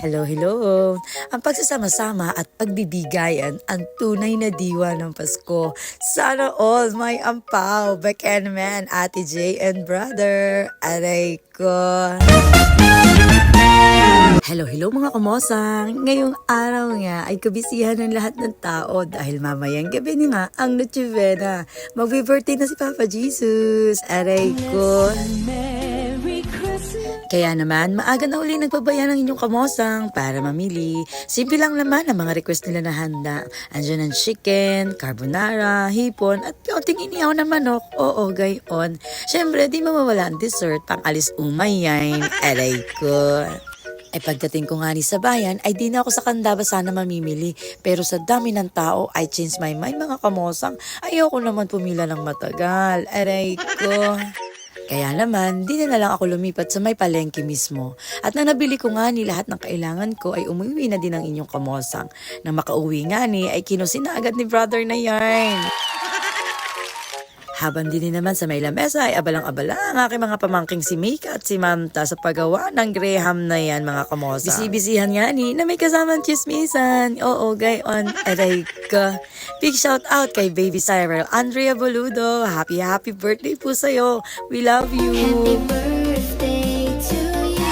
Hello, hello! Ang pagsasama-sama at pagbibigayan ang tunay na diwa ng Pasko. Sana all may ampaw, back and man, Ate J and brother. Aray ko! Hello, hello mga kamosang! Ngayong araw nga ay kabisihan ng lahat ng tao dahil mamayang gabi ni nga ang Noche Buena. Magbe-birthday na si Papa Jesus! Aray ko! Kaya naman, maaga na uli nagbabayan ng inyong kamosang para mamili. Simple lang naman ang mga request nila na handa. Andiyan ang chicken, carbonara, hipon, at kaunting inihaw na manok. Oo, gayon. Siyempre, di mawawala ang dessert pang alis umayain. Aray ko. Pagdating ko nga ni sa bayan, ay di na ako sa Candaba sana mamimili. Pero sa dami ng tao, I change my mind mga kamosang. Ayoko naman pumila ng matagal. Aray ko. Kaya naman, di na lang ako lumipat sa may palengke mismo. At nang nabili ko nga ni lahat ng kailangan ko ay umuwi na din ang inyong kamosang. Nang makauwi nga ni ay kinusin na agad ni brother na yarn. Habang din naman sa may lamesa ay abalang-abala ang aking mga pamangking si Mika at si Mamta sa paggawa ng graham na yan mga kamosa. Bisi-bisihan nga ni na may kasamang chismisan. Oo, gayon. Aray ka. Big shout out kay Baby Cyril Andrea Boludo. Happy birthday po sa'yo. We love you. Happy birthday to you.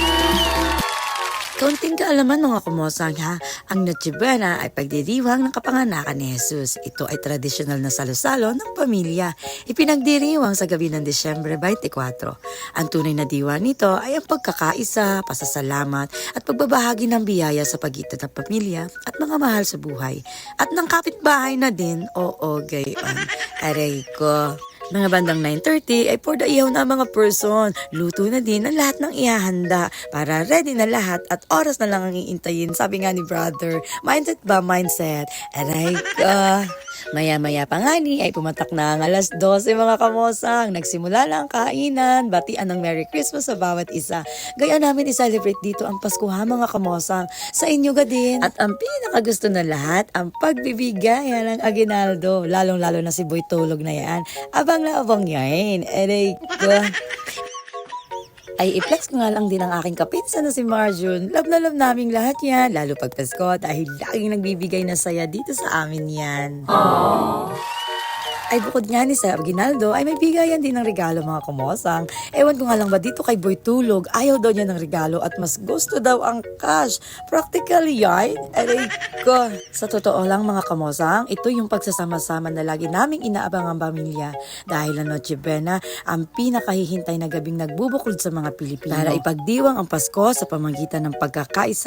Kaunting kaalaman mga kumosang ha, ang Noche Buena ay pagdiriwang ng kapanganakan ni Jesus. Ito ay tradisyonal na salo-salo ng pamilya. Ipinagdiriwang sa gabi ng Disyembre 24. Ang tunay na diwa nito ay ang pagkakaisa, pasasalamat at pagbabahagi ng biyaya sa pagitan ng pamilya at mga mahal sa buhay. At ng kapitbahay na din, oo gayon. Aray ko. Mga bandang 9:30 ay for the ihaw na mga person. Luto na din ang lahat ng ihahanda para ready na lahat at oras na lang ang iintayin. Sabi nga ni brother, mindset ba mindset? Aray ka. Maya-maya pa nga ni ay pumatak na ang alas 12 mga kamosang. Nagsimula lang ang kainan, batian ng Merry Christmas sa bawat isa. Gaya namin i-celebrate dito ang Pasko ha mga kamosang. Sa inyo ga din. At ang pinakagusto na lahat, ang pagbibigayan ng aginaldo. Lalong-lalo na si Boy Tulog na yan. Abang na abang yan. Aray ko. Ay i-flex ko nga lang din ang aking kapinsan na si Marjun. Love na love naming lahat yan, lalo pag Pasko dahil laging nagbibigay ng saya dito sa amin yan. Aww. Ay bukod nga ni sa Aguinaldo ay may bigayan din ng regalo mga kumosang. Ewan ko nga lang ba dito kay Boy Tulog, ayaw daw niya ng regalo at mas gusto daw ang cash. Practically yan, aray ko. Sa totoo lang mga kamosang, ito yung pagsasama-sama na lagi naming inaabang ang pamilya. Dahil ang Noche Buena, ang pinakahihintay na gabing nagbubukod sa mga Pilipino. Para ipagdiwang ang Pasko sa pamamagitan ng pagkakaisa